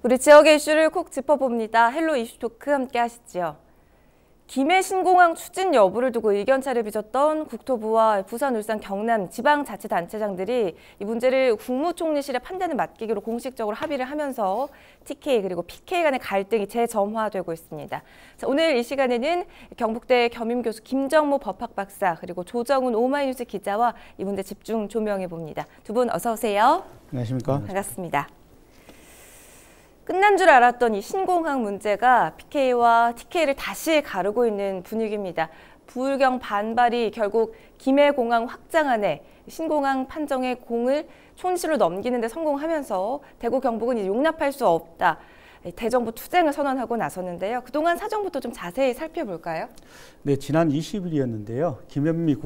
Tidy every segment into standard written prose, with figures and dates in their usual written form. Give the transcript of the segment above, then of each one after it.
우리 지역의 이슈를 콕 짚어봅니다. 헬로 이슈토크 함께 하시죠. 김해 신공항 추진 여부를 두고 의견차를 빚었던 국토부와 부산, 울산, 경남 지방자치단체장들이 이 문제를 국무총리실의 판단을 맡기기로 공식적으로 합의를 하면서 TK 그리고 PK 간의 갈등이 재점화되고 있습니다. 자, 오늘 이 시간에는 경북대 겸임교수 김정모 법학박사 그리고 조정훈 오마이뉴스 기자와 이 문제 집중 조명해봅니다. 두 분 어서 오세요. 안녕하십니까. 반갑습니다. 끝난 줄 알았던 이 신공항 문제가 PK와 TK를 다시 가르고 있는 분위기입니다. 부울경 반발이 결국 김해공항 확장안에 신공항 판정의 공을 총리실로 넘기는 데 성공하면서 대구 경북은 용납할 수 없다. 대정부 투쟁을 선언하고 나섰는데요. 그동안 사정부터 좀 자세히 살펴볼까요? 네, 지난 20일이었는데요. 김현미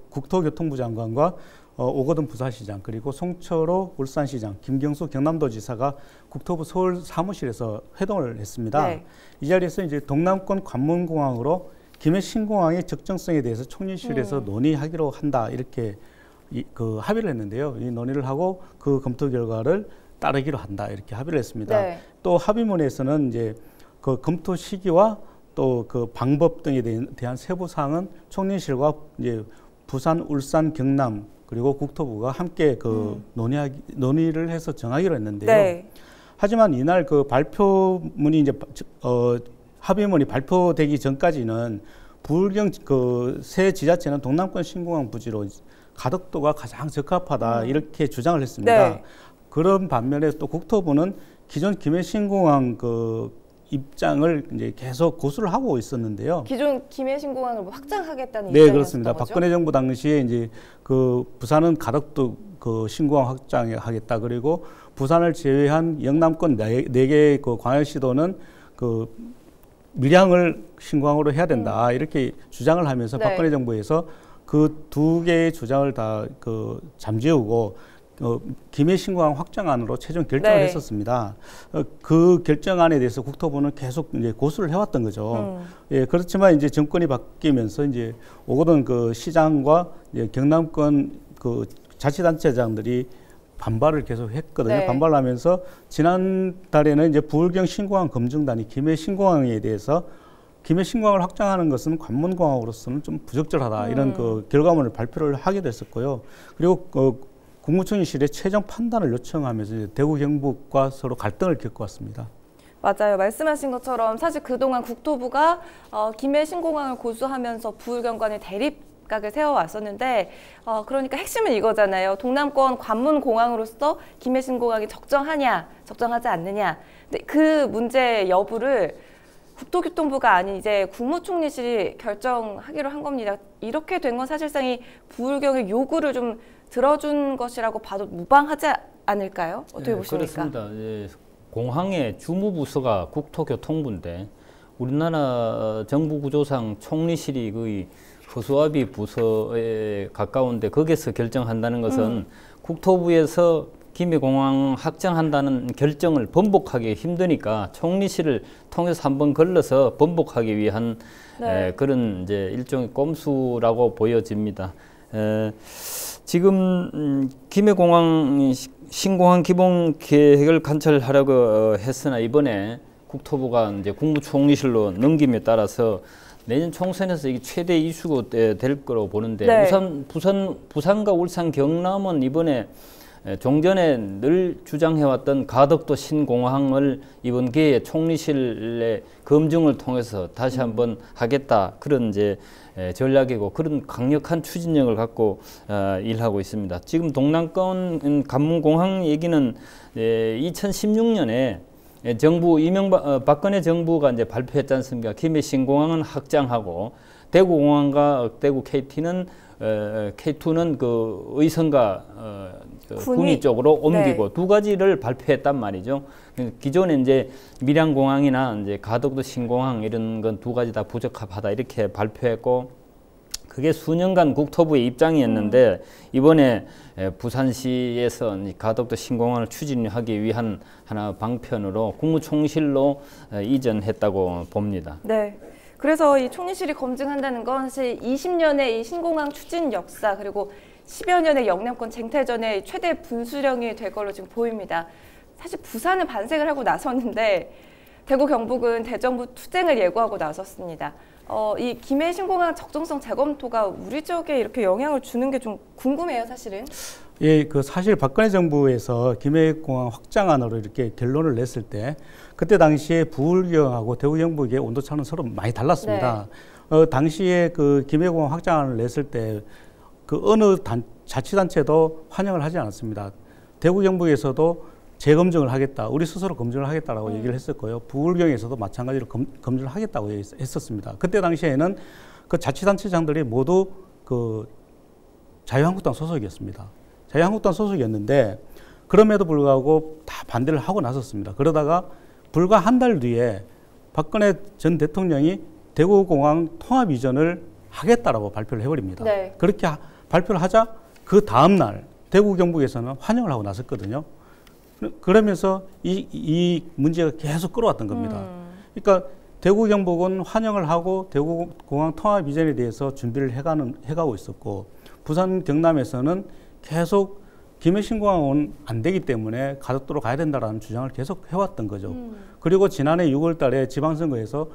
국토교통부 장관과 오거돈 부산시장 그리고 송철호 울산시장, 김경수 경남도지사가 국토부 서울 사무실에서 회동을 했습니다. 네. 이 자리에서 이제 동남권 관문공항으로 김해 신공항의 적정성에 대해서 총리실에서 논의하기로 한다 이렇게 합의를 했는데요. 이 논의를 하고 그 검토 결과를 따르기로 한다 이렇게 합의를 했습니다. 네. 또 합의문에서는 이제 그 검토 시기와 또 그 방법 등에 대한 세부 사항은 총리실과 이제 부산, 울산, 경남 그리고 국토부가 함께 논의를 해서 정하기로 했는데요. 네. 하지만 이날 그 발표문이 이제 합의문이 발표되기 전까지는 부울경 그 새 지자체는 동남권 신공항 부지로 가덕도가 가장 적합하다 이렇게 주장을 했습니다. 네. 그런 반면에 또 국토부는 기존 김해 신공항 그 입장을 이제 계속 고수를 하고 있었는데요. 기존 김해 신공항을 확장하겠다는 입장이었던 네, 그렇습니다. 거죠? 박근혜 정부 당시에 이제 그 부산은 가덕도 그 신공항 확장하겠다. 그리고 부산을 제외한 영남권 네 개 그 광역시도는 그 밀양을 신공항으로 해야 된다. 이렇게 주장을 하면서 네. 박근혜 정부에서 그 두 개의 주장을 다 그 잠재우고 김해 신공항 확장안으로 최종 결정을 네. 했었습니다. 그 결정안에 대해서 국토부는 계속 이제 고수를 해왔던 거죠. 예, 그렇지만 이제 정권이 바뀌면서 이제 오거돈 그 시장과 이제 경남권 그 자치단체장들이 반발을 계속 했거든요. 네. 반발을 하면서 지난달에는 이제 부울경 신공항 검증단이 김해 신공항에 대해서 김해 신공항을 확장하는 것은 관문공항으로서는 좀 부적절하다 이런 그 결과문을 발표를 하게 됐었고요. 그리고 국무총리실에 최종 판단을 요청하면서 대구 경북과 서로 갈등을 겪어왔습니다. 맞아요. 말씀하신 것처럼 사실 그동안 국토부가 김해 신공항을 고수하면서 부울경 간의 대립각을 세워왔었는데 그러니까 핵심은 이거잖아요. 동남권 관문공항으로서 김해 신공항이 적정하냐, 적정하지 않느냐. 근데 그 문제 여부를 국토교통부가 아닌 이제 국무총리실이 결정하기로 한 겁니다. 이렇게 된 건 사실상 이 부울경의 요구를 좀 들어준 것이라고 봐도 무방하지 않을까요? 어떻게 네, 보십니까? 그렇습니다. 예, 공항의 주무부서가 국토교통부인데 우리나라 정부 구조상 총리실이 거의 허수아비 부서에 가까운데 거기서 결정한다는 것은 국토부에서 김해공항 확장한다는 결정을 번복하기 힘드니까 총리실을 통해서 한번 걸러서 번복하기 위한 네. 그런 이제 일종의 꼼수라고 보여집니다. 지금 김해공항 신공항 기본 계획을 관철하려고 했으나 이번에 국토부가 이제 국무총리실로 넘김에 따라서 내년 총선에서 이게 최대 이슈가 될 거로 보는데 네. 부산과 울산, 경남은 이번에 종전에 늘 주장해왔던 가덕도 신공항을 이번 기회에 총리실의 검증을 통해서 다시 한번 하겠다 그런 이제 전략이고 그런 강력한 추진력을 갖고 일하고 있습니다. 지금 동남권 관문공항 얘기는 2016년에 정부 박근혜 정부가 이제 발표했지 않습니까? 김해 신공항은 확장하고 대구공항과 대구 KT는 K2는 그 의성과 군위 쪽으로 옮기고 네. 두 가지를 발표했단 말이죠. 기존에 이제 밀양공항이나 이제 가덕도 신공항 이런 건 두 가지 다 부적합하다 이렇게 발표했고 그게 수년간 국토부의 입장이었는데 이번에 부산시에서 가덕도 신공항을 추진하기 위한 하나 방편으로 국무총실로 이전했다고 봅니다. 네. 그래서 이 총리실이 검증한다는 건 사실 20년의 이 신공항 추진 역사 그리고 10여 년의 영남권 쟁탈전의 최대 분수령이 될 걸로 지금 보입니다. 사실 부산은 반색을 하고 나섰는데 대구 경북은 대정부 투쟁을 예고하고 나섰습니다. 이 김해 신공항 적정성 재검토가 우리 쪽에 이렇게 영향을 주는 게 좀 궁금해요, 사실은. 예, 그 사실 박근혜 정부에서 김해공항 확장안으로 이렇게 결론을 냈을 때 그때 당시에 부울경하고 대구 경북의 온도차는 서로 많이 달랐습니다. 네. 당시에 그 김해공항 확장안을 냈을 때 그 어느 자치단체도 환영을 하지 않았습니다. 대구 경북에서도 재검증을 하겠다, 우리 스스로 검증을 하겠다라고 얘기를 했었고요. 부울경에서도 마찬가지로 검증을 하겠다고 했었습니다. 그때 당시에는 그 자치단체장들이 모두 그 자유한국당 소속이었습니다. 자유한국당 소속이었는데 그럼에도 불구하고 다 반대를 하고 나섰습니다. 그러다가 불과 한 달 뒤에 박근혜 전 대통령이 대구공항 통합 이전을 하겠다라고 발표를 해버립니다. 네. 그렇게 발표를 하자 그 다음 날 대구 경북에서는 환영을 하고 나섰거든요. 그러면서 이 문제가 계속 끌어왔던 겁니다. 그러니까 대구 경북은 환영을 하고 대구공항 통합 이전에 대해서 준비를 해가고 있었고 부산 경남에서는 계속 김해 신공항은 안 되기 때문에 가덕도로 가야 된다라는 주장을 계속 해왔던 거죠. 그리고 지난해 6월 달에 지방선거에서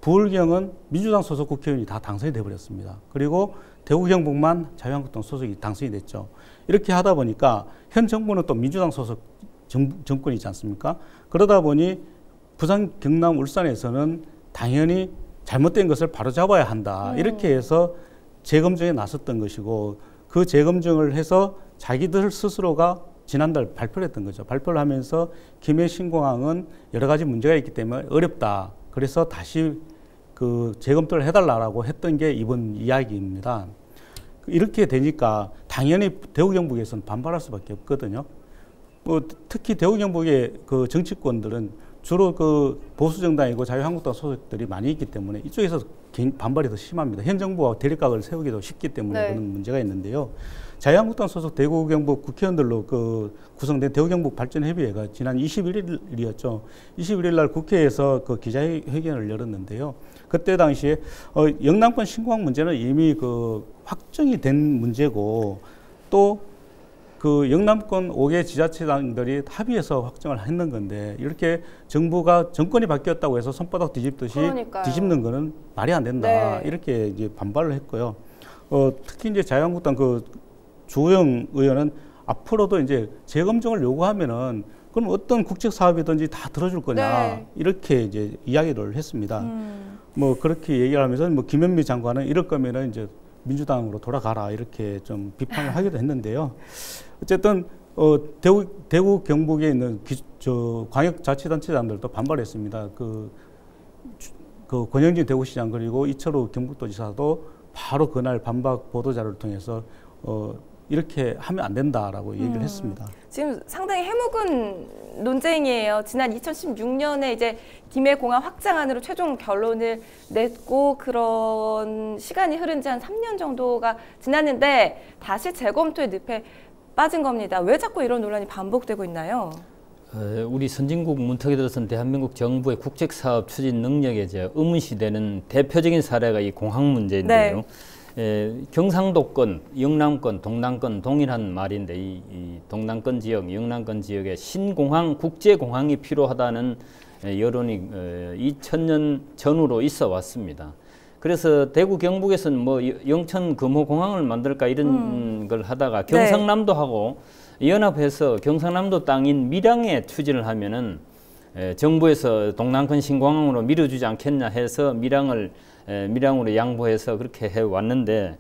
부울경은 민주당 소속 국회의원이 다 당선이 돼버렸습니다. 그리고 대구 경북만 자유한국당 소속이 당선이 됐죠. 이렇게 하다 보니까 현 정부는 또 민주당 소속 정권이지 않습니까? 그러다 보니 부산, 경남, 울산에서는 당연히 잘못된 것을 바로잡아야 한다. 이렇게 해서 재검증에 나섰던 것이고 그 재검증을 해서 자기들 스스로가 지난달 발표를 했던 거죠. 발표를 하면서 김해 신공항은 여러 가지 문제가 있기 때문에 어렵다. 그래서 다시 그 재검토를 해달라고 했던 게 이번 이야기입니다. 이렇게 되니까 당연히 대구 경북에서는 반발할 수밖에 없거든요. 특히 대구 경북의 그 정치권들은 주로 그 보수 정당이고 자유한국당 소속들이 많이 있기 때문에 이쪽에서 반발이 더 심합니다. 현 정부와 대립각을 세우기도 쉽기 때문에 네. 그런 문제가 있는데요. 자유한국당 소속 대구 경북 국회의원들로 그 구성된 대구 경북 발전협의회가 지난 21일이었죠. 21일 날 국회에서 그 기자회견을 열었는데요. 그때 당시에 영남권 신공항 문제는 이미 그 확정이 된 문제고 또 그 영남권 5개 지자체장들이 합의해서 확정을 했는 건데 이렇게 정권이 바뀌었다고 해서 손바닥 뒤집듯이 그러니까요. 뒤집는 거는 말이 안 된다. 네. 이렇게 이제 반발을 했고요. 특히 이제 자유한국당 그 주호영 의원은 앞으로도 이제 재검증을 요구하면은 그럼 어떤 국책 사업이든지 다 들어줄 거냐 네. 이렇게 이제 이야기를 했습니다. 뭐 그렇게 얘기를 하면서 뭐 김현미 장관은 이럴 거면은 이제 민주당으로 돌아가라 이렇게 좀 비판을 하기도 했는데요. 어쨌든 대구 경북에 있는 광역자치단체장들도 반발했습니다. 그 권영진 대구시장 그리고 이철우 경북도지사도 바로 그날 반박 보도자료를 통해서 이렇게 하면 안 된다라고 얘기를 했습니다. 지금 상당히 해묵은 논쟁이에요. 지난 2016년에 이제 김해공항 확장안으로 최종 결론을 냈고 그런 시간이 흐른 지 한 3년 정도가 지났는데 다시 재검토의 늪에 빠진 겁니다. 왜 자꾸 이런 논란이 반복되고 있나요? 우리 선진국 문턱에 들어선 대한민국 정부의 국책사업 추진 능력에 의문시되는 대표적인 사례가 이 공항 문제인데요. 네. 경상도권, 영남권, 동남권 동일한 말인데 이 동남권 지역, 영남권 지역에 신공항, 국제공항이 필요하다는 여론이 2000년 전후로 있어 왔습니다. 그래서 대구 경북에서는 뭐 영천 금호공항을 만들까 이런 걸 하다가 경상남도하고 연합해서 경상남도 땅인 밀양에 추진을 하면은 정부에서 동남권 신공항으로 밀어주지 않겠냐 해서 밀양으로 양보해서 그렇게 해왔는데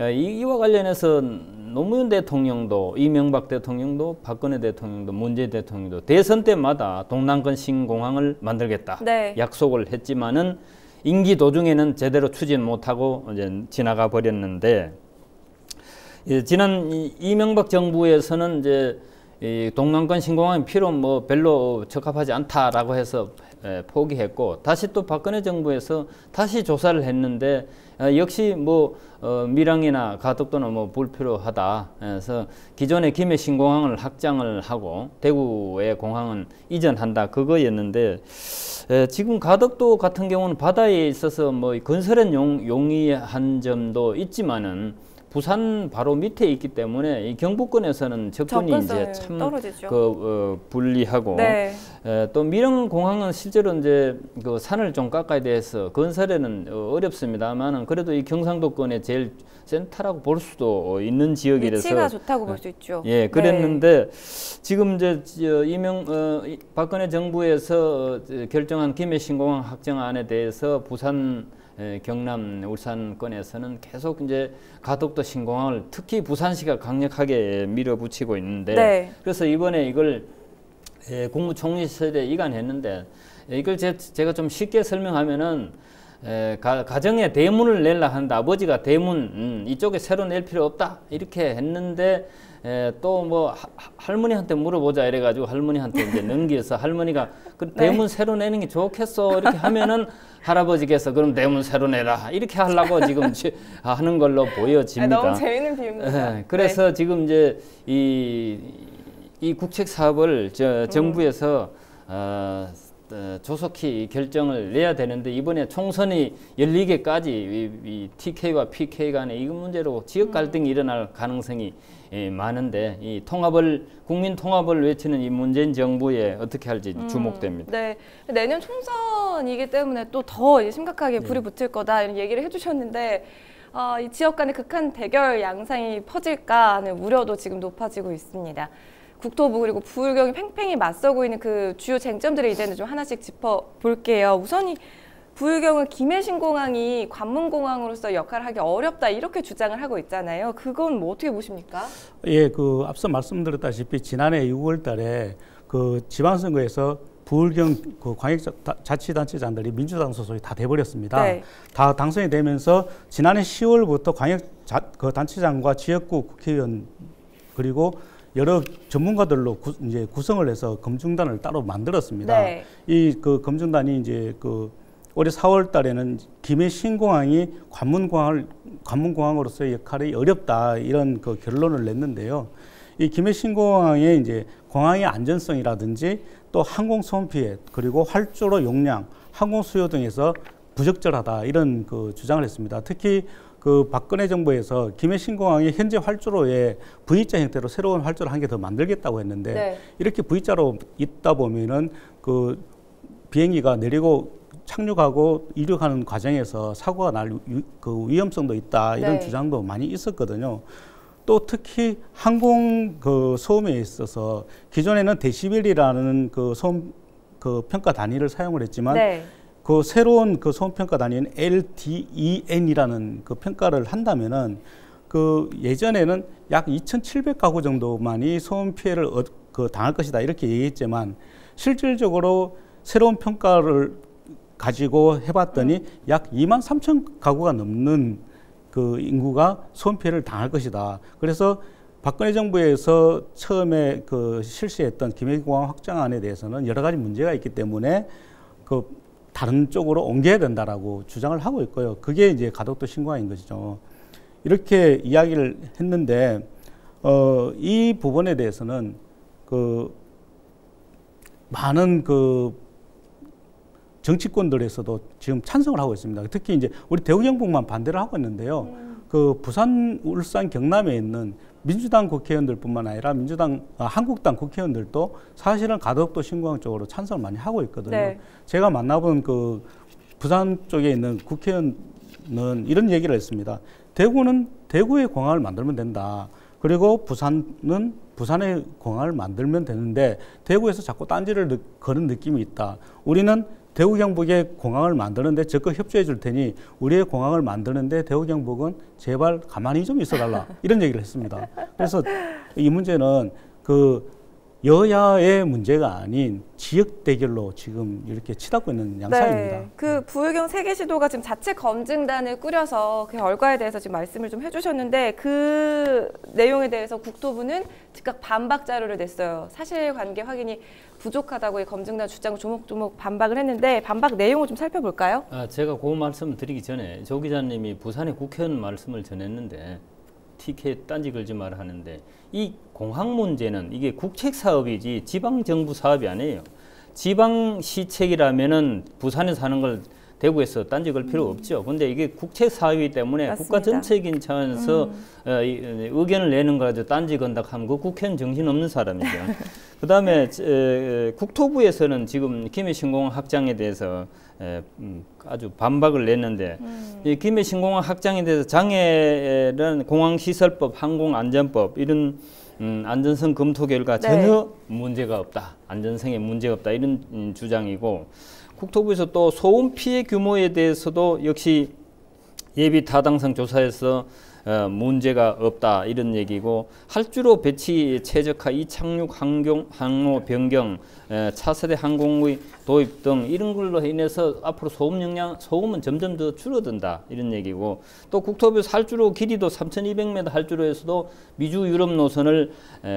이와 관련해서 노무현 대통령도 이명박 대통령도 박근혜 대통령도 문재인 대통령도 대선 때마다 동남권 신공항을 만들겠다 약속을 했지만은 임기 도중에는 제대로 추진 못하고 이제 지나가 버렸는데 지난 이명박 정부에서는 이제 이 동남권 신공항이 필요 별로 적합하지 않다라고 해서 포기했고 다시 또 박근혜 정부에서 다시 조사를 했는데 역시 밀양이나 가덕도는 불필요하다. 그래서 기존의 김해 신공항을 확장을 하고 대구의 공항은 이전한다 그거였는데 지금 가덕도 같은 경우는 바다에 있어서 건설엔 용이한 점도 있지만은 부산 바로 밑에 있기 때문에 이 경부권에서는 접근이 이제 참 불리하고 네. 또 밀양공항은 실제로 이제 그 산을 좀 가까이 대해서 건설에는 어렵습니다만은 그래도 이 경상도권의 제일 센터라고 볼 수도 있는 지역이라서 위치가 좋다고 볼 수 있죠. 예, 그랬는데 지금 이제 박근혜 정부에서 결정한 김해신공항 확정안에 대해서 부산, 경남, 울산권에서는 계속 이제 가덕도 신공항을 특히 부산시가 강력하게 밀어붙이고 있는데 네. 그래서 이번에 이걸 국무총리실에 이관했는데 이걸 제가 좀 쉽게 설명하면은 가정에 대문을 내려 하는데 아버지가 대문 이쪽에 새로 낼 필요 없다 이렇게 했는데 또 뭐 할머니한테 물어보자 이래가지고 할머니한테 이제 넘겨서 할머니가 그 대문 새로 내는 게 좋겠어 이렇게 하면은 할아버지께서 그럼 대문 새로 내라 이렇게 하려고 지금 하는 걸로 보여집니다. 너무 재밌는 비유입니다. 그래서 지금 이제 이 국책 사업을 정부에서 조속히 결정을 내야 되는데 이번에 총선이 열리기까지 이 TK와 PK 간의 이 문제로 지역 갈등이 일어날 가능성이 많은데 이 국민 통합을 외치는 이 문재인 정부에 어떻게 할지 주목됩니다. 네, 내년 총선이기 때문에 또 더 심각하게 불이 붙을 거다 이런 얘기를 해주셨는데 이 지역 간의 극한 대결 양상이 퍼질까 하는 우려도 지금 높아지고 있습니다. 국토부 그리고 부울경이 팽팽히 맞서고 있는 그 주요 쟁점들을 이제는 좀 하나씩 짚어볼게요. 우선 이 부울경은 김해신공항이 관문공항으로서 역할을 하기 어렵다 이렇게 주장을 하고 있잖아요. 그건 뭐 어떻게 보십니까? 예, 그 앞서 말씀드렸다시피 지난해 6월달에 그 지방선거에서 부울경 그 광역자치단체장들이 민주당 소속이 다 돼버렸습니다. 네. 다 당선이 되면서 지난해 10월부터 그 단체장과 지역구 국회의원 그리고 여러 전문가들로 이제 구성을 해서 검증단을 따로 만들었습니다. 네. 이 그 검증단이 이제 그 올해 4월 달에는 김해 신공항이 관문공항으로서의 역할이 어렵다 이런 그 결론을 냈는데요. 이 김해 신공항의 이제 공항의 안전성이라든지 또 항공 소음 피해 그리고 활주로 용량, 항공 수요 등에서 부적절하다 이런 그 주장을 했습니다. 특히 그 박근혜 정부에서 김해 신공항이 현재 활주로에 V자 형태로 새로운 활주로 한 개 더 만들겠다고 했는데 네. 이렇게 V자로 있다 보면은 그 비행기가 내리고 착륙하고 이륙하는 과정에서 사고가 날 그 위험성도 있다 이런 네. 주장도 많이 있었거든요. 또 특히 항공 그 소음에 있어서 기존에는 데시벨이라는 그 소음 그 평가 단위를 사용을 했지만 네. 그 새로운 그 소음 평가 단위는 LDEN이라는 그 평가를 한다면은 그 예전에는 약 2,700가구 정도만이 소음 피해를 그 당할 것이다 이렇게 얘기했지만 실질적으로 새로운 평가를 가지고 해봤더니 약 23,000가구가 넘는 그 인구가 소음 피해를 당할 것이다. 그래서 박근혜 정부에서 처음에 그 실시했던 김해공항 확장안에 대해서는 여러 가지 문제가 있기 때문에 그 다른 쪽으로 옮겨야 된다라고 주장을 하고 있고요. 그게 이제 가덕도 신공항인 것이죠. 이렇게 이야기를 했는데 이 부분에 대해서는 그 많은 그 정치권들에서도 지금 찬성을 하고 있습니다. 특히 이제 우리 대구경북만 반대를 하고 있는데요. 그 부산, 울산, 경남에 있는 민주당 국회의원들뿐만 아니라 한국당 국회의원들도 사실은 가덕도 신공항 쪽으로 찬성을 많이 하고 있거든요. 네. 제가 만나본 그 부산 쪽에 있는 국회의원은 이런 얘기를 했습니다. 대구는 대구의 공항을 만들면 된다. 그리고 부산은 부산의 공항을 만들면 되는데 대구에서 자꾸 딴지를 거는 느낌이 있다. 우리는 대구 경북의 공항을 만드는데 적극 협조해 줄 테니 우리의 공항을 만드는데 대구 경북은 제발 가만히 좀 있어달라 이런 얘기를 했습니다. 그래서 이 문제는 그 여야의 문제가 아닌 지역 대결로 지금 이렇게 치닫고 있는 양상입니다. 네, 그 부울경 세계시도가 지금 자체 검증단을 꾸려서 그 결과에 대해서 지금 말씀을 좀 해주셨는데 그 내용에 대해서 국토부는 즉각 반박 자료를 냈어요. 사실관계 확인이 부족하다고 이 검증단 주장을 조목조목 반박을 했는데 반박 내용을 좀 살펴볼까요? 제가 그 말씀을 드리기 전에 조 기자님이 부산의 국회의원 말씀을 전했는데 TK 딴지 걸지 마라 하는데 이 공항 문제는 이게 국책 사업이지 지방 정부 사업이 아니에요. 지방 시책이라면은 부산에 사는 걸 대구에서 딴지 걸 필요 없죠. 근데 이게 국책 사업이기 때문에 맞습니다. 국가 전체적인 차원에서 의견을 내는 거라도 딴지 건다 하면 그 국회는 정신 없는 사람이죠. 그다음에 국토부에서는 지금 김해 신공항 확장에 대해서 아주 반박을 냈는데 이 김해 신공항 확장에 대해서 장애는 공항시설법, 항공안전법 이런 안전성 검토 결과 전혀 문제가 없다. 안전성에 문제가 없다. 이런 주장이고 국토부에서 또 소음 피해 규모에 대해서도 역시 예비 타당성 조사에서 문제가 없다 이런 얘기고 할주로 배치 최적화, 이착륙 항로 변경, 차세대 항공의 도입 등 이런 걸로 인해서 앞으로 소음은 점점 더 줄어든다 이런 얘기고 또 국토부에서 할주로 길이도 3,200m 할주로에서도 미주 유럽 노선을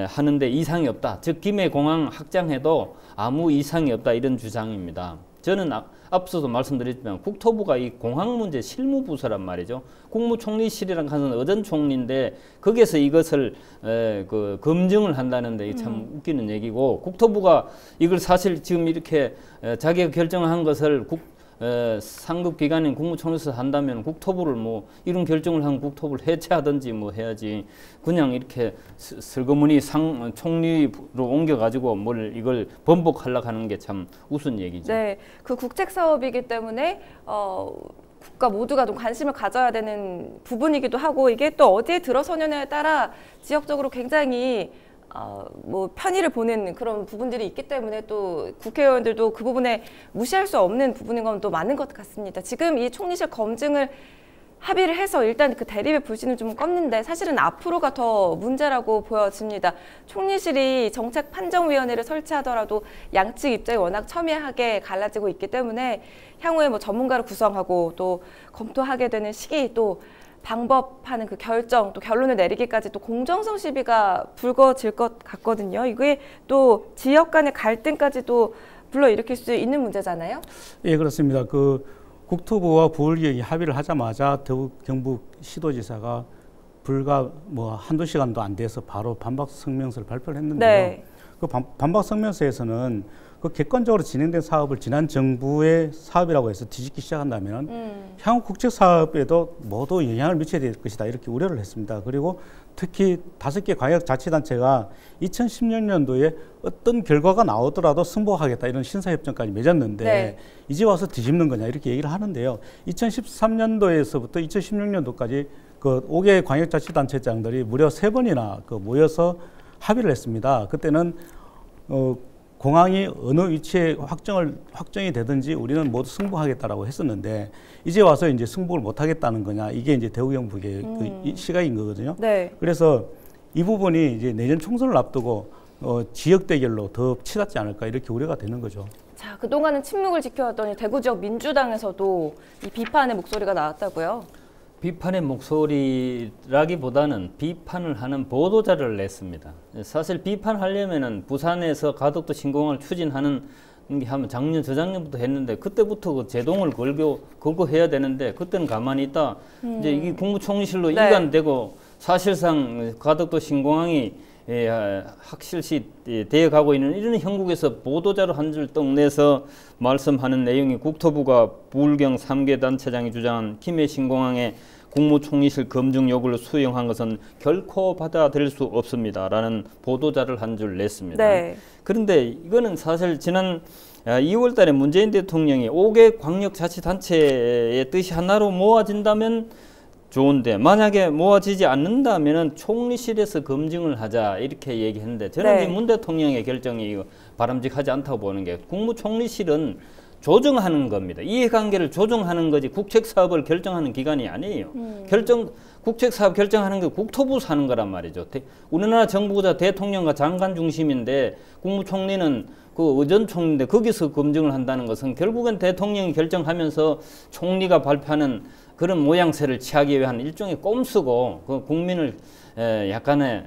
하는데 이상이 없다. 즉 김해 공항 확장해도 아무 이상이 없다 이런 주장입니다. 저는 앞서도 말씀드렸지만 국토부가 이 공항 문제 실무부서란 말이죠. 국무총리실이랑 하는 어전 총리인데 거기에서 이것을 검증을 한다는데 이게 참 웃기는 얘기고 국토부가 이걸 사실 지금 이렇게 자기가 결정한 것을 상급 기관인 국무총리에서 한다면 국토부를 뭐 이런 결정을 한 국토부를 해체하든지 뭐 해야지 그냥 이렇게 슬그머니 총리로 옮겨가지고 뭘 이걸 번복하려고 하는 게 참 우스운 얘기죠. 네, 그 국책 사업이기 때문에 국가 모두가 좀 관심을 가져야 되는 부분이기도 하고 이게 또 어디에 들어서느냐에 따라 지역적으로 굉장히 뭐 편의를 보는 그런 부분들이 있기 때문에 또 국회의원들도 그 부분에 무시할 수 없는 부분인 건 또 많은 것 같습니다. 지금 이 총리실 검증을 합의를 해서 일단 그 대립의 불씨는 좀 껐는데 사실은 앞으로가 더 문제라고 보여집니다. 총리실이 정책판정위원회를 설치하더라도 양측 입장이 워낙 첨예하게 갈라지고 있기 때문에 향후에 뭐 전문가를 구성하고 또 검토하게 되는 시기 또 방법하는 그 결정 또 결론을 내리기까지 또 공정성 시비가 불거질 것 같거든요. 이게 또 지역 간의 갈등까지도 불러일으킬 수 있는 문제잖아요. 예, 그렇습니다. 국토부와 부울기역이 합의를 하자마자 대구 경북 시도지사가 불과 뭐 한두 시간도 안 돼서 바로 반박 성명서를 발표를 했는데요. 네. 그 반박 성명서에서는 그 객관적으로 진행된 사업을 지난 정부의 사업이라고 해서 뒤집기 시작한다면 향후 국책 사업에도 모두 영향을 미쳐야 될 것이다 이렇게 우려를 했습니다. 그리고 특히 5개 광역자치단체가 2016년도에 어떤 결과가 나오더라도 승복하겠다 이런 신사협정까지 맺었는데 네. 이제 와서 뒤집는 거냐 이렇게 얘기를 하는데요. 2013년도에서부터 2016년도까지 그 5개 광역자치단체장들이 무려 3번이나 모여서 합의를 했습니다. 그때는 공항이 어느 위치에 확정이 되든지 우리는 모두 승복하겠다라고 했었는데 이제 와서 이제 승복을 못 하겠다는 거냐 이게 이제 대구 경북의 그 시각인 거거든요. 네. 그래서 이 부분이 이제 내년 총선을 앞두고 지역 대결로 더 치닫지 않을까 이렇게 우려가 되는 거죠. 자, 그동안은 침묵을 지켜왔더니 대구 지역 민주당에서도 이 비판의 목소리가 나왔다고요? 비판의 목소리라기보다는 비판을 하는 보도자를 냈습니다. 사실 비판하려면은 부산에서 가덕도 신공항을 추진하는 게 하면 작년, 저작년부터 했는데 그때부터 그 제동을 걸고 해야 되는데 그때는 가만히 있다. 이제 이게 국무총리실로 네. 이관되고 사실상 가덕도 신공항이 확실시 되어가고 있는 이런 형국에서 보도자료 한 줄 떡 내서 말씀하는 내용이 국토부가 부울경 3개 단체장이 주장한 김해 신공항의 국무총리실 검증 요구를 수용한 것은 결코 받아들일 수 없습니다. 라는 보도자를 한 줄 냈습니다. 네. 그런데 이거는 사실 지난 2월 달에 문재인 대통령이 5개 광역자치단체의 뜻이 하나로 모아진다면 좋은데 만약에 모아지지 않는다면 총리실에서 검증을 하자 이렇게 얘기했는데 저는 네. 문 대통령의 결정이 바람직하지 않다고 보는 게 국무총리실은 조정하는 겁니다. 이해관계를 조정하는 거지 국책사업을 결정하는 기관이 아니에요. 국책사업 결정하는 게 국토부에서 하는 거란 말이죠. 우리나라 정부가 대통령과 장관 중심인데 국무총리는 그 의전총리인데 거기서 검증을 한다는 것은 결국은 대통령이 결정하면서 총리가 발표하는 그런 모양새를 취하기 위한 일종의 꼼수고 그 국민을 약간의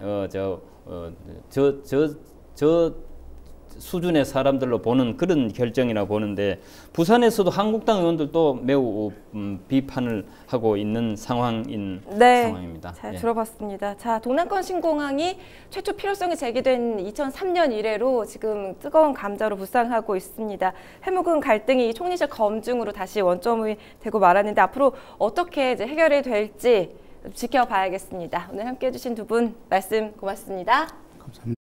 수준의 사람들로 보는 그런 결정이라 보는데 부산에서도 한국당 의원들도 매우 비판을 하고 있는 상황입니다. 잘 예. 들어봤습니다. 자, 동남권 신공항이 최초 필요성이 제기된 2003년 이래로 지금 뜨거운 감자로 부상하고 있습니다. 해묵은 갈등이 총리실 검증으로 다시 원점이 되고 말았는데 앞으로 어떻게 이제 해결이 될지 지켜봐야겠습니다. 오늘 함께해 주신 두 분 말씀 고맙습니다. 감사합니다.